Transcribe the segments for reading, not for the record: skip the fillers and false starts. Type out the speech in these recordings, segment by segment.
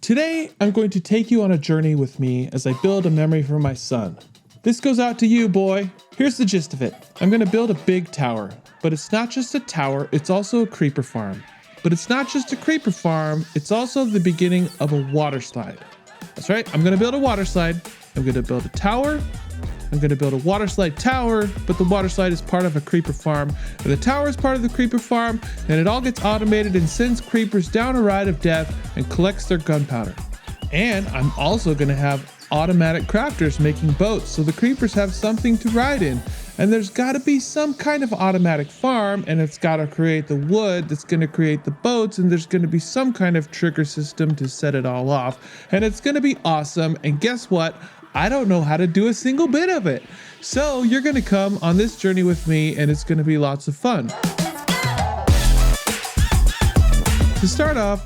Today, I'm going to take you on a journey with me as I build a memory for my son. This goes out to you, boy. Here's the gist of it. I'm going to build a big tower, but it's not just a tower, it's also a creeper farm. But it's not just a creeper farm, it's also the beginning of a water slide. That's right, I'm going to build a water slide. I'm going to build a tower. I'm going to build a water slide tower, but the water slide is part of a creeper farm. And the tower is part of the creeper farm, and it all gets automated and sends creepers down a ride of death and collects their gunpowder. And I'm also going to have automatic crafters making boats, so the creepers have something to ride in. And there's got to be some kind of automatic farm, and it's got to create the wood that's going to create the boats, and there's going to be some kind of trigger system to set it all off. And it's going to be awesome. And guess what? I don't know how to do a single bit of it. So you're going to come on this journey with me, and it's going to be lots of fun. To start off,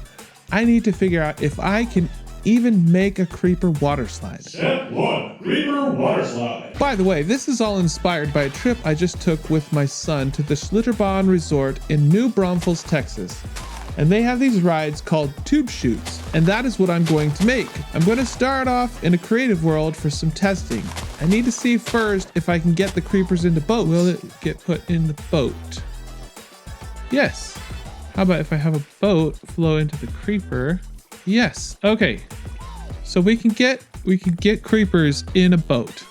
I need to figure out if I can even make a creeper water slide. Step 1, creeper water slide. By the way, this is all inspired by a trip I just took with my son to the Schlitterbahn Resort in New Braunfels, Texas. And they have these rides called tube chutes, and that is what I'm going to make. I'm going to start off in a creative world for some testing. I need to see first if I can get the creepers into boats. Will it get put in the boat? Yes. How about if I have a boat flow into the creeper? Yes. Okay. So we can get creepers in a boat.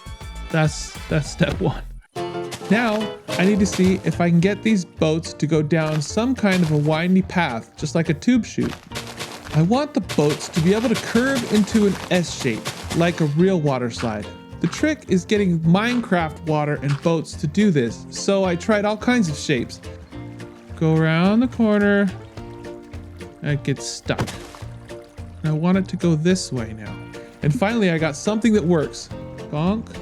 That's step 1. Now, I need to see if I can get these boats to go down some kind of a windy path, just like a tube chute. I want the boats to be able to curve into an S shape, like a real water slide. The trick is getting Minecraft water and boats to do this, so I tried all kinds of shapes. Go around the corner, and it gets stuck. And I want it to go this way now. And finally, I got something that works. Bonk.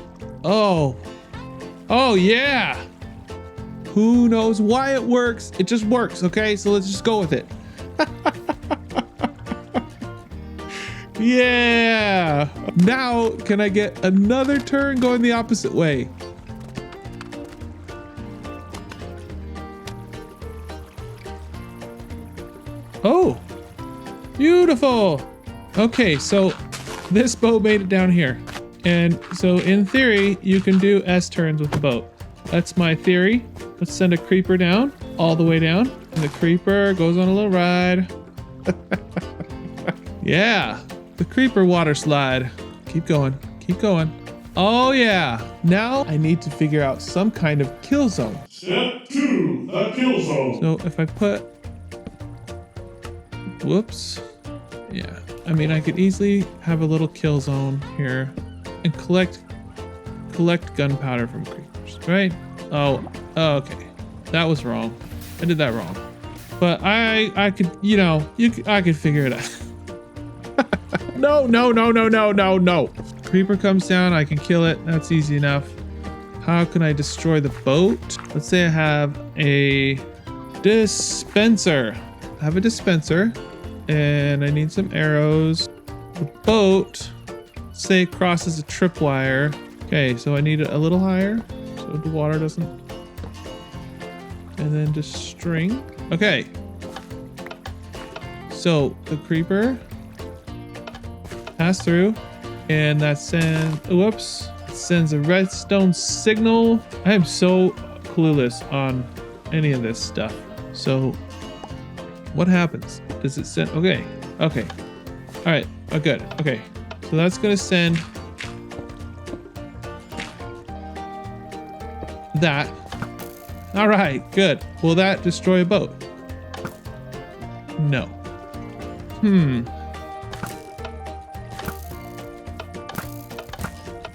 Oh yeah! Who knows why it works? It just works, okay? So let's just go with it. Yeah! Now, can I get another turn going the opposite way? Oh! Beautiful! Okay, so this boat made it down here. And so in theory, you can do S turns with the boat. That's my theory. Let's send a creeper down, all the way down. And the creeper goes on a little ride. Yeah, the creeper water slide. Keep going, keep going. Oh yeah, now I need to figure out some kind of kill zone. Step 2, the kill zone. So if I put, whoops. Yeah, I mean, I could easily have a little kill zone here and collect gunpowder from creepers, right? Oh, okay. That was wrong. I did that wrong. But I could, I could figure it out. No. Creeper comes down, I can kill it. That's easy enough. How can I destroy the boat? Let's say I have a dispenser. I have a dispenser and I need some arrows. The boat, say, crosses a tripwire. Okay, so I need it a little higher so the water doesn't. And then just string. Okay. So the creeper pass through, and that sends a redstone signal. I am so clueless on any of this stuff. So what happens? Does it send? Okay. All right. Oh, good. Okay. So that's gonna send that. All right, good. Will that destroy a boat? No.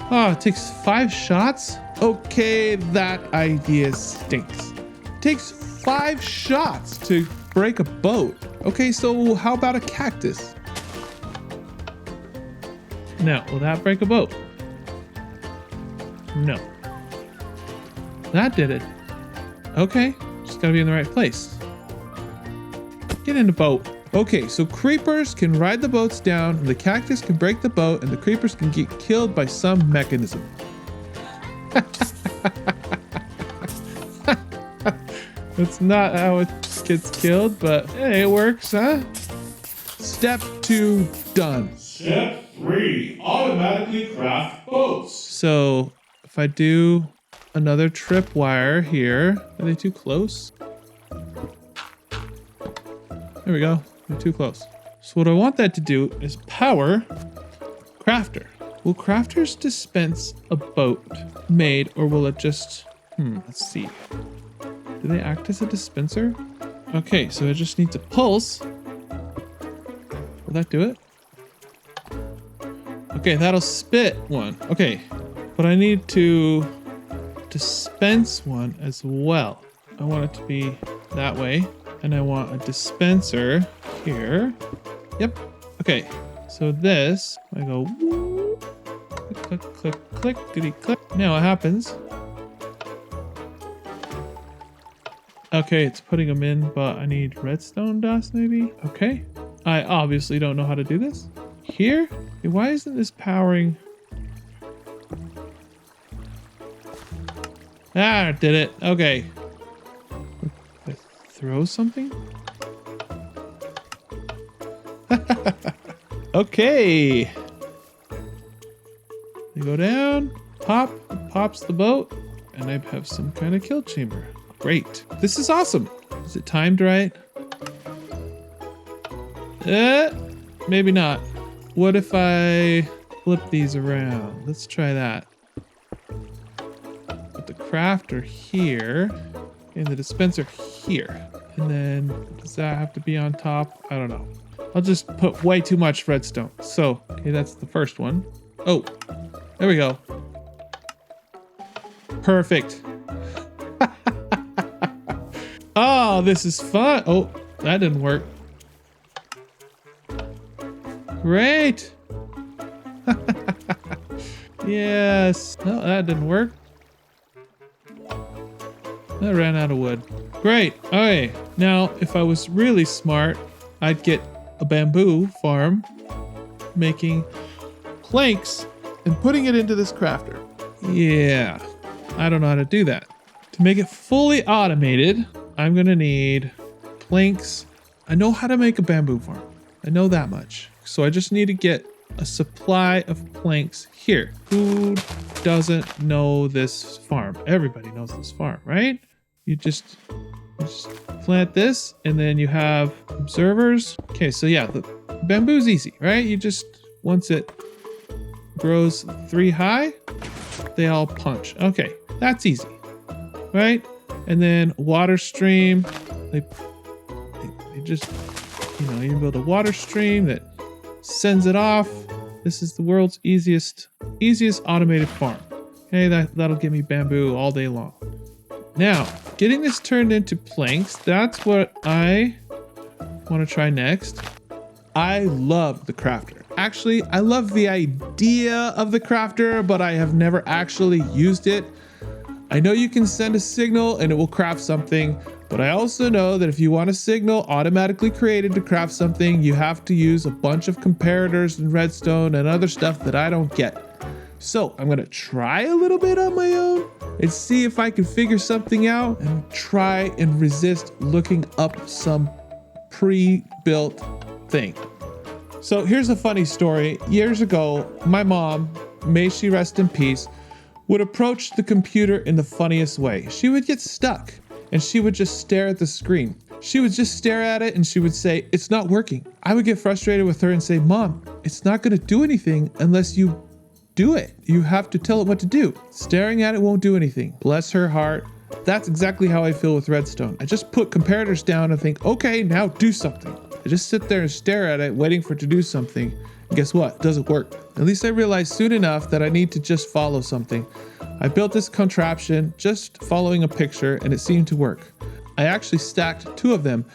Oh, it takes 5 shots? Okay, that idea stinks. It takes 5 shots to break a boat. Okay, so how about a cactus? No, will that break a boat? No. That did it. Okay, just gotta be in the right place. Get in the boat. Okay, so creepers can ride the boats down, the cactus can break the boat, and the creepers can get killed by some mechanism. That's not how it gets killed, but hey, it works, huh? Step 2 done. Step 3. Automatically craft boats. So if I do another tripwire here, are they too close? There we go. They're too close. So what I want that to do is power crafter. Will crafters dispense a boat made, or will it just... let's see. Do they act as a dispenser? Okay, so I just need to pulse. Will that do it? Okay, that'll spit one. Okay, but I need to dispense one as well. I want it to be that way, and I want a dispenser here. Yep. Okay, so this, I go woo, click, click, click, click, diddy click. Now what happens? Okay, it's putting them in, but I need redstone dust maybe? Okay. I obviously don't know how to do this. Here? Okay, why isn't this powering? Ah, did it. Okay. I throw something? Okay. They go down, pop, pops the boat, and I have some kind of kill chamber. Great. This is awesome. Is it timed right? Maybe not. What if I flip these around? Let's try that. Put the crafter here and the dispenser here. And then does that have to be on top? I don't know. I'll just put way too much redstone. So, okay, that's the first one. Oh, there we go. Perfect. Oh, this is fun. Oh, that didn't work. Great. Yes. No, that didn't work. I ran out of wood. Great. Okay. Now, if I was really smart, I'd get a bamboo farm, making planks and putting it into this crafter. Yeah. I don't know how to do that. To make it fully automated, I'm gonna need planks. I know how to make a bamboo farm. I know that much. So I just need to get a supply of planks here. Who doesn't know this farm? Everybody knows this farm, right? You just plant this and then you have observers. Okay, so yeah, the bamboo's easy, right? You just, once it grows 3 high, they all punch. Okay, that's easy, right? And then water stream, they just, you build a water stream that sends it off. This is the world's easiest automated farm. Okay, that'll give me bamboo all day long. Now, getting this turned into planks, that's what I want to try next. I love the crafter. Actually, I love the idea of the crafter, but I have never actually used it. I know you can send a signal and it will craft something, but I also know that if you want a signal automatically created to craft something, you have to use a bunch of comparators and redstone and other stuff that I don't get. So I'm gonna try a little bit on my own and see if I can figure something out and try and resist looking up some pre-built thing. So here's a funny story. Years ago, my mom, may she rest in peace, would approach the computer in the funniest way. She would get stuck and she would just stare at the screen. She would just stare at it and she would say, "It's not working." I would get frustrated with her and say, "Mom, it's not gonna do anything unless you do it. You have to tell it what to do. Staring at it won't do anything." Bless her heart. That's exactly how I feel with redstone. I just put comparators down and think, okay, now do something. I just sit there and stare at it, waiting for it to do something. And guess what? It doesn't work. At least I realized soon enough that I need to just follow something. I built this contraption just following a picture and it seemed to work. I actually stacked 2 of them.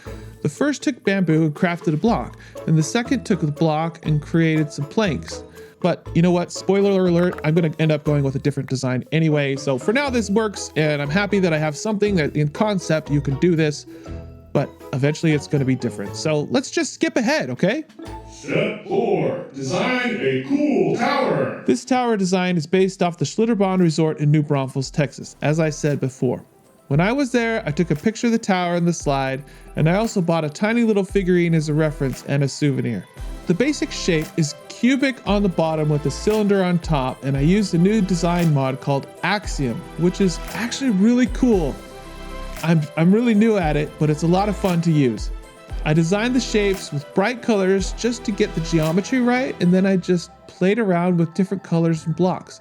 The first took bamboo and crafted a block, and the second took the block and created some planks. But you know what? Spoiler alert, I'm going to end up going with a different design anyway. So for now this works, and I'm happy that I have something that in concept you can do this, but eventually it's going to be different. So let's just skip ahead, okay? Step 4. Design a cool tower. This tower design is based off the Schlitterbahn Resort in New Braunfels, Texas, as I said before. When I was there, I took a picture of the tower and the slide, and I also bought a tiny little figurine as a reference and a souvenir. The basic shape is cubic on the bottom with a cylinder on top, and I used a new design mod called Axiom, which is actually really cool. I'm really new at it, but it's a lot of fun to use. I designed the shapes with bright colors just to get the geometry right, and then I just played around with different colors and blocks.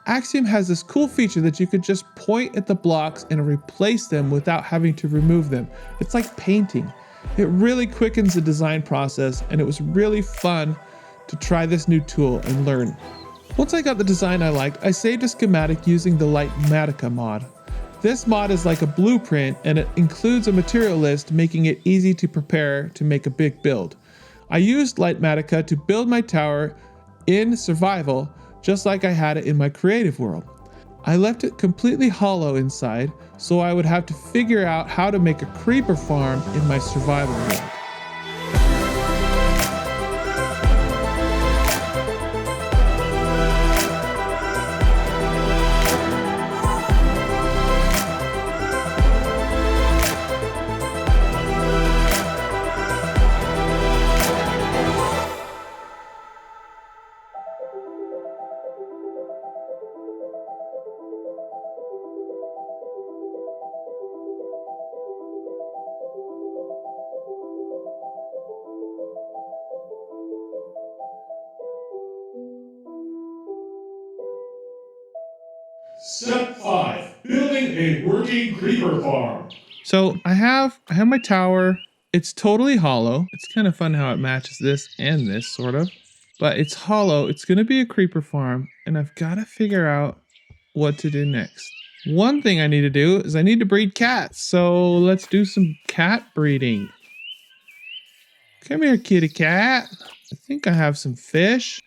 Axiom has this cool feature that you could just point at the blocks and replace them without having to remove them. It's like painting. It really quickens the design process, and it was really fun to try this new tool and learn. Once I got the design I liked, I saved a schematic using the Litematica mod. This mod is like a blueprint, and it includes a material list, making it easy to prepare to make a big build. I used Litematica to build my tower in survival, just like I had it in my creative world. I left it completely hollow inside, so I would have to figure out how to make a creeper farm in my survival world. Step 5. Building a working creeper farm. So I have my tower. It's totally hollow. It's kind of fun how it matches this and this, sort of. But it's hollow. It's going to be a creeper farm, and I've got to figure out what to do next. One thing I need to do is I need to breed cats. So let's do some cat breeding. Come here, kitty cat. I think I have some fish.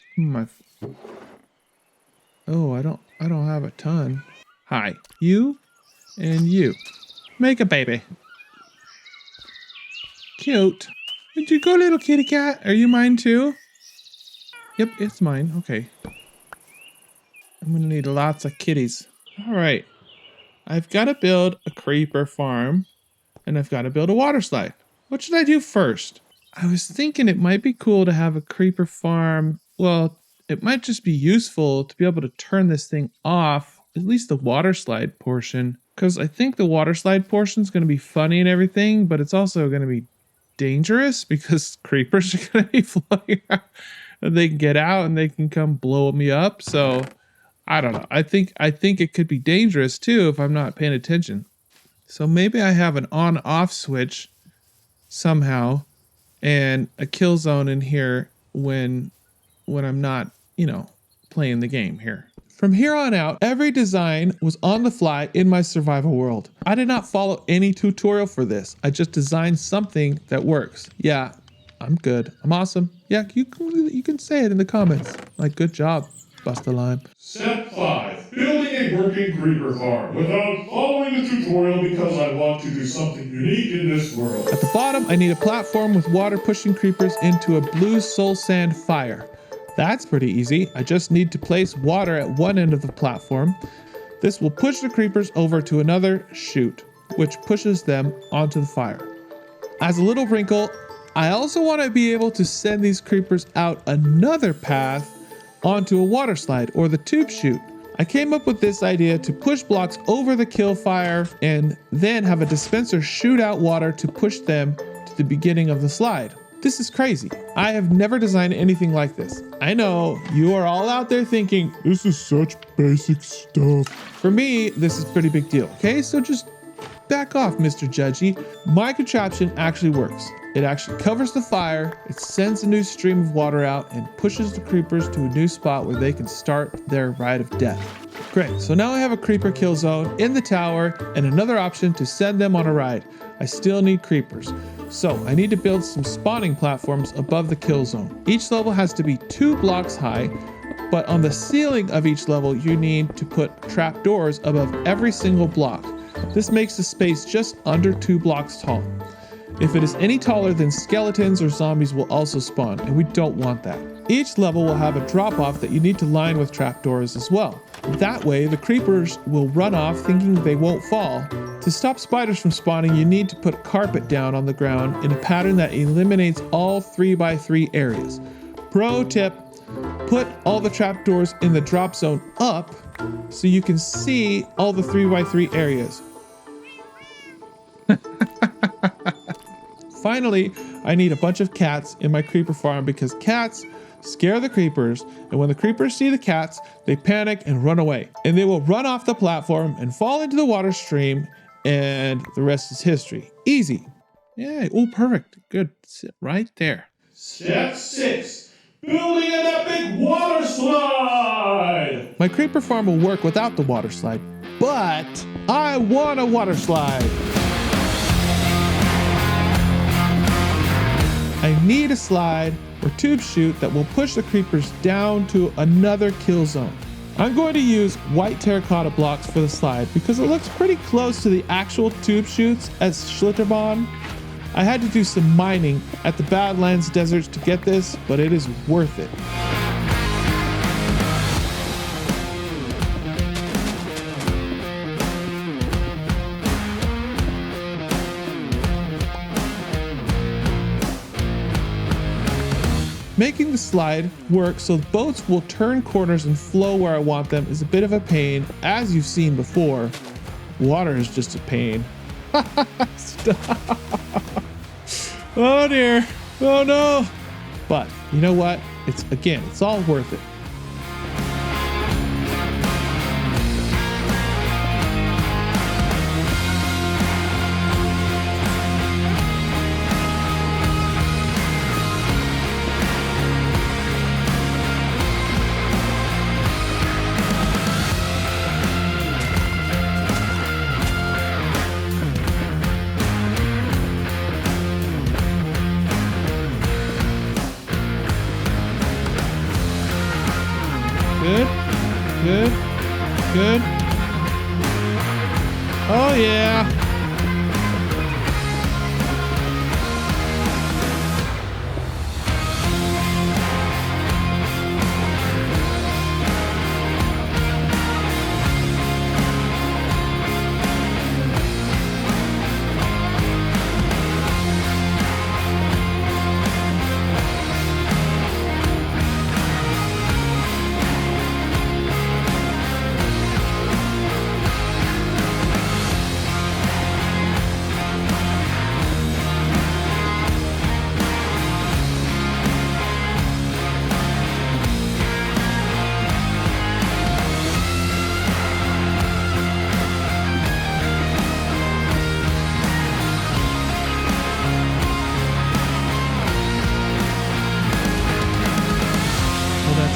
Oh, I don't have a ton. Hi, you and you. Make a baby. Cute. Did you go, little kitty cat? Are you mine too? Yep, it's mine. Okay. I'm gonna need lots of kitties. All right. I've got to build a creeper farm, and I've got to build a water slide. What should I do first? I was thinking it might be cool to have a creeper farm. Well, it might just be useful to be able to turn this thing off, at least the water slide portion, because I think the water slide portion is going to be funny and everything, but it's also going to be dangerous because creepers are going to be flying out, and they can get out and they can come blow me up. So I don't know. I think it could be dangerous too if I'm not paying attention. So maybe I have an on-off switch somehow and a kill zone in here when I'm not, playing the game here. From here on out, every design was on the fly in my survival world. I did not follow any tutorial for this. I just designed something that works. Yeah, I'm good. I'm awesome. Yeah, you can say it in the comments. Like, good job, Busta Lime. Step 5. Building a working creeper farm without following the tutorial because I want to do something unique in this world. At the bottom, I need a platform with water pushing creepers into a blue soul sand fire. That's pretty easy. I just need to place water at one end of the platform. This will push the creepers over to another chute, which pushes them onto the fire. As a little wrinkle, I also want to be able to send these creepers out another path onto a water slide or the tube chute. I came up with this idea to push blocks over the kill fire and then have a dispenser shoot out water to push them to the beginning of the slide. This is crazy. I have never designed anything like this. I know you are all out there thinking, this is such basic stuff. For me, this is a pretty big deal. Okay, so just back off, Mr. Judgy. My contraption actually works. It actually covers the fire, it sends a new stream of water out, and pushes the creepers to a new spot where they can start their ride of death. Great, so now I have a creeper kill zone in the tower and another option to send them on a ride. I still need creepers. So I need to build some spawning platforms above the kill zone. Each level has to be 2 blocks high, but on the ceiling of each level, you need to put trapdoors above every single block. This makes the space just under 2 blocks tall. If it is any taller, then skeletons or zombies will also spawn, and we don't want that. Each level will have a drop-off that you need to line with trapdoors as well. That way, the creepers will run off thinking they won't fall, To stop spiders from spawning, you need to put a carpet down on the ground in a pattern that eliminates all 3x3 areas. Pro tip, put all the trapdoors in the drop zone up so you can see all the 3x3 areas. Finally, I need a bunch of cats in my creeper farm because cats scare the creepers, and when the creepers see the cats, they panic and run away. And they will run off the platform and fall into the water stream, and the rest is history. Easy. Yeah, oh, perfect. Good. Sit right there. Step 6. Building an epic water slide! My creeper farm will work without the water slide, but I want a water slide. I need a slide or tube chute that will push the creepers down to another kill zone. I'm going to use white terracotta blocks for the slide because it looks pretty close to the actual tube chutes at Schlitterbahn. I had to do some mining at the Badlands deserts to get this, but it is worth it. Making the slide work so the boats will turn corners and flow where I want them is a bit of a pain, as you've seen before. Water is just a pain. Stop. Oh dear. Oh no. But you know what? It's all worth it. Good. Oh yeah.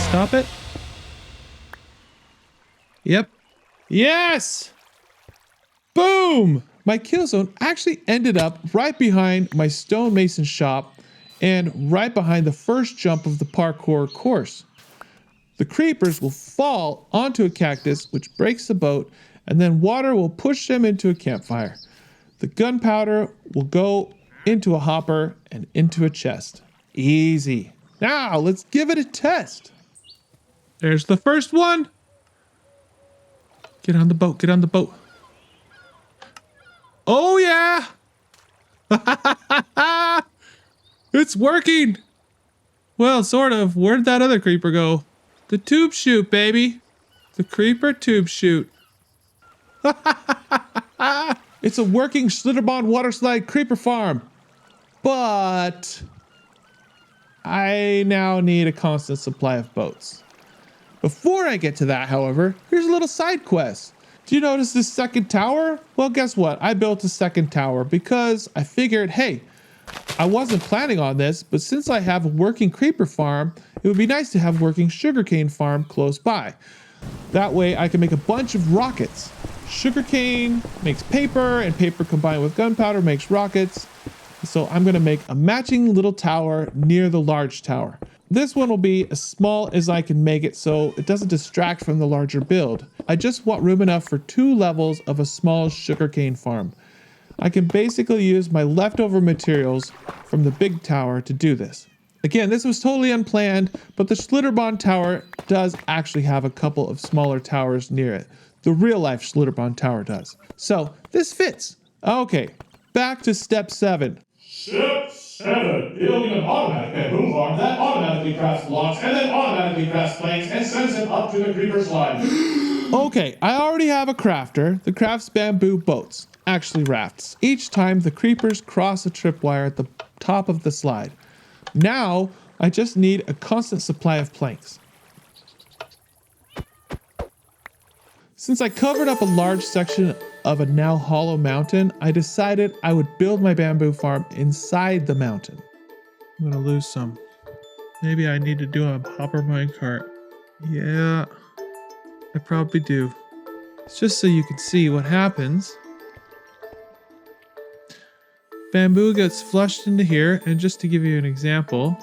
Stop it. Yep. Yes! Boom! My kill zone actually ended up right behind my stonemason shop and right behind the first jump of the parkour course. The creepers will fall onto a cactus, which breaks the boat, and then water will push them into a campfire. The gunpowder will go into a hopper and into a chest. Easy. Now, let's give it a test. There's the first one. Get on the boat, get on the boat. Oh yeah! It's working! Well, sort of. Where'd that other creeper go? The tube chute, baby. The creeper tube chute. It's a working Schlitterbahn Waterslide Creeper Farm. But I now need a constant supply of boats. Before I get to that, however, here's a little side quest. Do you notice this second tower? Well, guess what? I built a second tower because I figured, hey, I wasn't planning on this, but since I have a working creeper farm, it would be nice to have a working sugarcane farm close by. That way I can make a bunch of rockets. Sugarcane makes paper, and paper combined with gunpowder makes rockets. So I'm gonna make a matching little tower near the large tower. This one will be as small as I can make it so it doesn't distract from the larger build. I just want room enough for 2 levels of a small sugarcane farm. I can basically use my leftover materials from the big tower to do this. Again, this was totally unplanned, but the Schlitterbahn Tower does actually have a couple of smaller towers near it. the real life Schlitterbahn Tower does. So this fits. Okay, back to step 7. Step 7. Building an automatic bamboo farm that automatically crafts blocks and then automatically crafts planks and sends them up to the creeper slide. Okay, I already have a crafter that crafts bamboo boats, actually rafts, each time the creepers cross a tripwire at the top of the slide. Now, I just need a constant supply of planks. Since I covered up a large section of a now hollow mountain, I decided I would build my bamboo farm inside the mountain. I'm gonna lose some. Maybe I need to do a hopper minecart. Yeah, I probably do. It's just so you can see what happens. Bamboo gets flushed into here, and just to give you an example,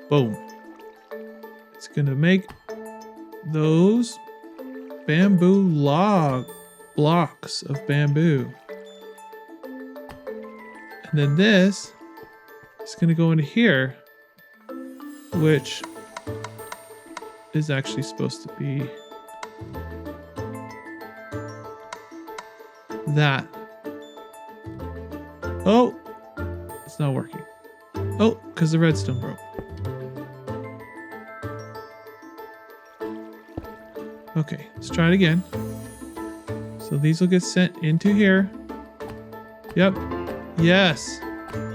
boom. It's gonna make those bamboo log blocks of bamboo. And then this is gonna go into here, which is actually supposed to be that. Oh, it's not working. Oh, because the redstone broke. Okay, let's try it again. So these will get sent into here. Yep. Yes.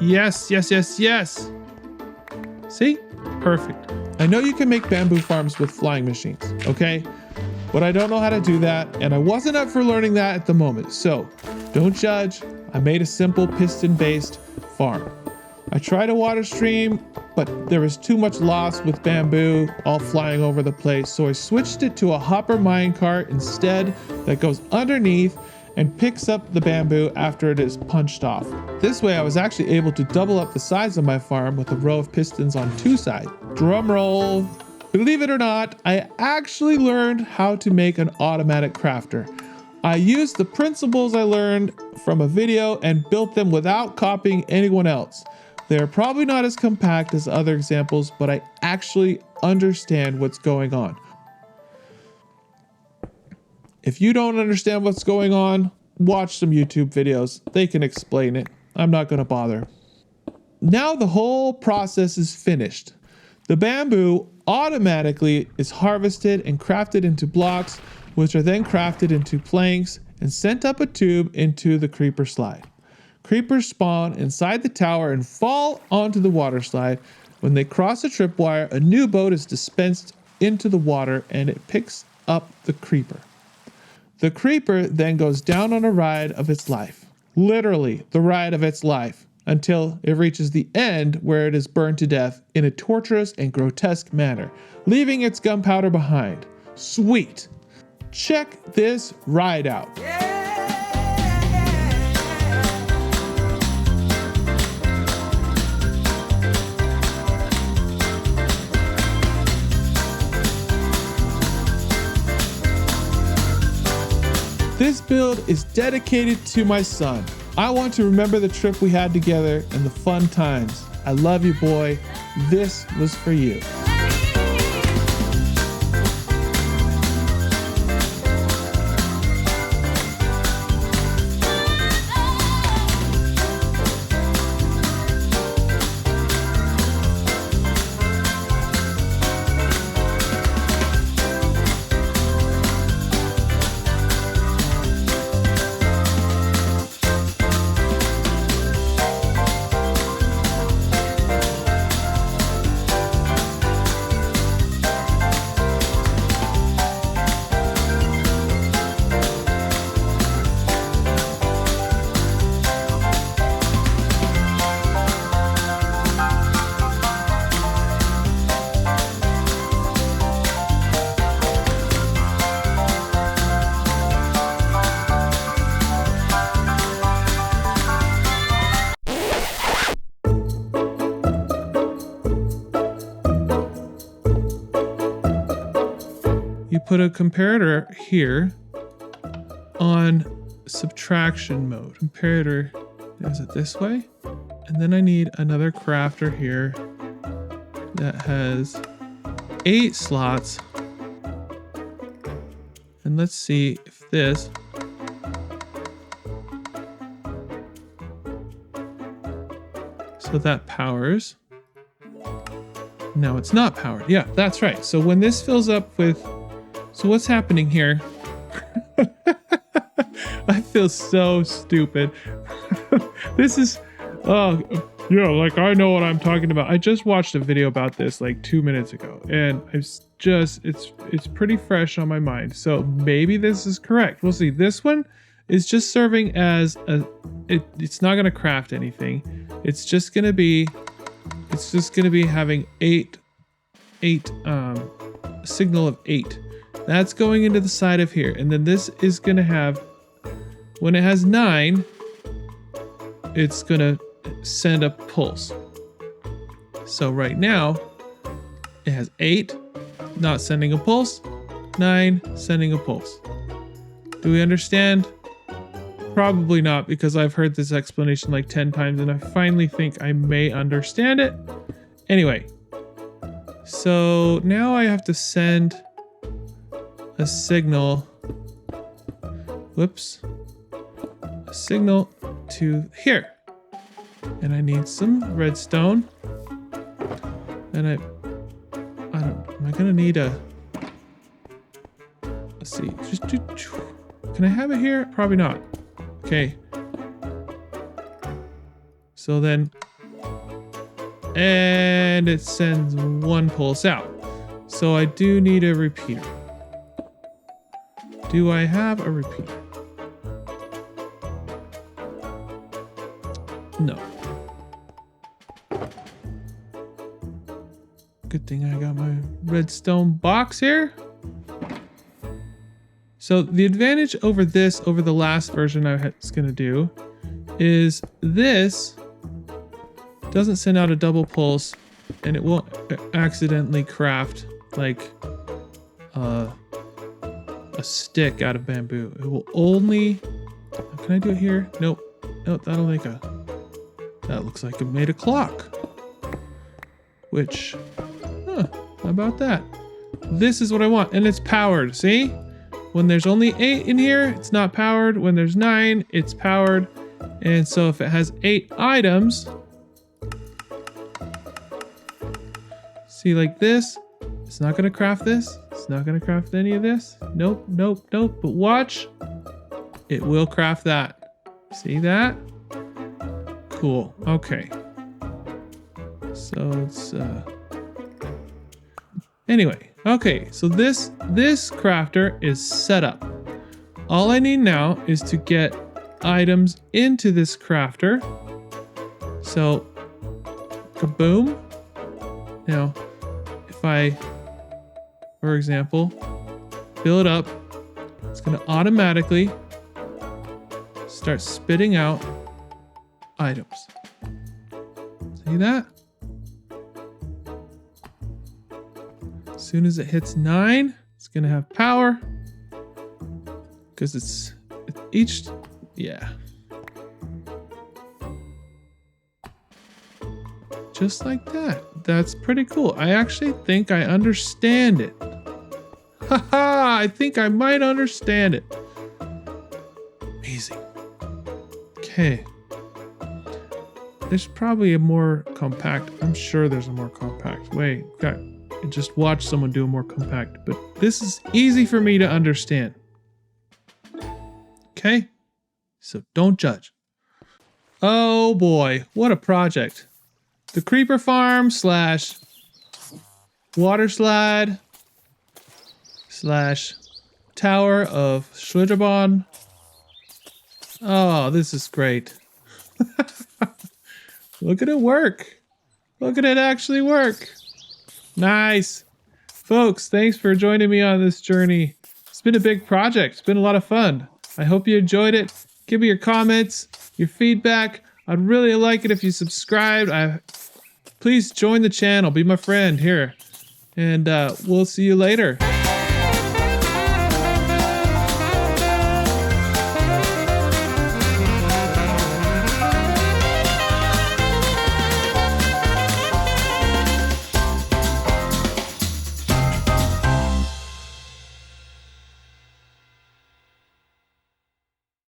Yes, yes, yes, yes. See? Perfect. I know you can make bamboo farms with flying machines, okay? But I don't know how to do that, and I wasn't up for learning that at the moment. So, don't judge. I made a simple piston-based farm. I tried a water stream, but there was too much loss with bamboo all flying over the place, so I switched it to a hopper minecart instead that goes underneath and picks up the bamboo after it is punched off. This way I was actually able to double up the size of my farm with a row of pistons on 2 sides. Drum roll. Believe it or not, I actually learned how to make an automatic crafter. I used the principles I learned from a video and built them without copying anyone else. They're probably not as compact as other examples, but I actually understand what's going on. If you don't understand what's going on, watch some YouTube videos. They can explain it. I'm not going to bother. Now the whole process is finished. The bamboo automatically is harvested and crafted into blocks, which are then crafted into planks and sent up a tube into the creeper slide. Creepers spawn inside the tower and fall onto the water slide. When they cross a tripwire, a new boat is dispensed into the water and it picks up the creeper. The creeper then goes down on a ride of its life, literally the ride of its life, until it reaches the end where it is burned to death in a torturous and grotesque manner, leaving its gunpowder behind. Sweet. Check this ride out. This build is dedicated to my son. I want to remember the trip we had together and the fun times. I love you, boy. This was for you. You put a comparator here on subtraction mode. Comparator, is it this way? And then I need another crafter here that has 8 slots. And let's see if this... So that powers. No, it's not powered. Yeah, that's right. So when this fills up with... So what's happening here? I feel so stupid. This is... Oh, yeah, like I know what I'm talking about. I just watched a video about this like 2 minutes ago. And it's pretty fresh on my mind. So maybe this is correct. We'll see. This one is just serving as a... It's not going to craft anything. It's just going to be having eight signal of 8. That's going into the side of here. And then this is going to have, when it has 9, it's going to send a pulse. So right now it has 8, not sending a pulse, 9, sending a pulse. Do we understand? Probably not, because I've heard this explanation like 10 times and I finally think I may understand it. Anyway, so now I have to send a signal, whoops, a signal to here. And I need some redstone. And am I gonna need a, let's see, can I have it here? Probably not. Okay. So then, and it sends 1 pulse out. So I do need a repeater. Do I have a repeater? No. Good thing I got my redstone box here. So the advantage over this, over the last version I was going to do, is this doesn't send out a double pulse and it won't accidentally craft like a stick out of bamboo. It will only... Can I do it here? Nope. Nope, that'll make a... That looks like it made a clock. Which... Huh, how about that? This is what I want, and it's powered, see? When there's only 8 in here, it's not powered. When there's 9, it's powered. And so if it has 8 items, see, like this, it's not gonna craft this. It's not gonna craft any of this. Nope, nope, nope. But watch, it will craft that. See that? Cool, okay. So it's, anyway, okay, so this crafter is set up. All I need now is to get items into this crafter. So, kaboom. Now, if I, for example, fill it up, it's going to automatically start spitting out items. See that? As soon as it hits 9, it's gonna have power because it's each, yeah, just like that. That's pretty cool. I actually think I understand it. Haha, I think I might understand it. Amazing. Okay. There's probably a more compact. I'm sure there's a more compact way. Okay. Just watch someone do a more compact, but this is easy for me to understand. Okay? So don't judge. Oh boy, what a project. The Creeper Farm / Waterslide / Tower of Schlitterbahn. Oh, this is great. Look at it work. Look at it actually work. Nice. Folks, thanks for joining me on this journey. It's been a big project. It's been a lot of fun. I hope you enjoyed it. Give me your comments, your feedback. I'd really like it if you subscribed. Please join the channel. Be my friend here. And we'll see you later.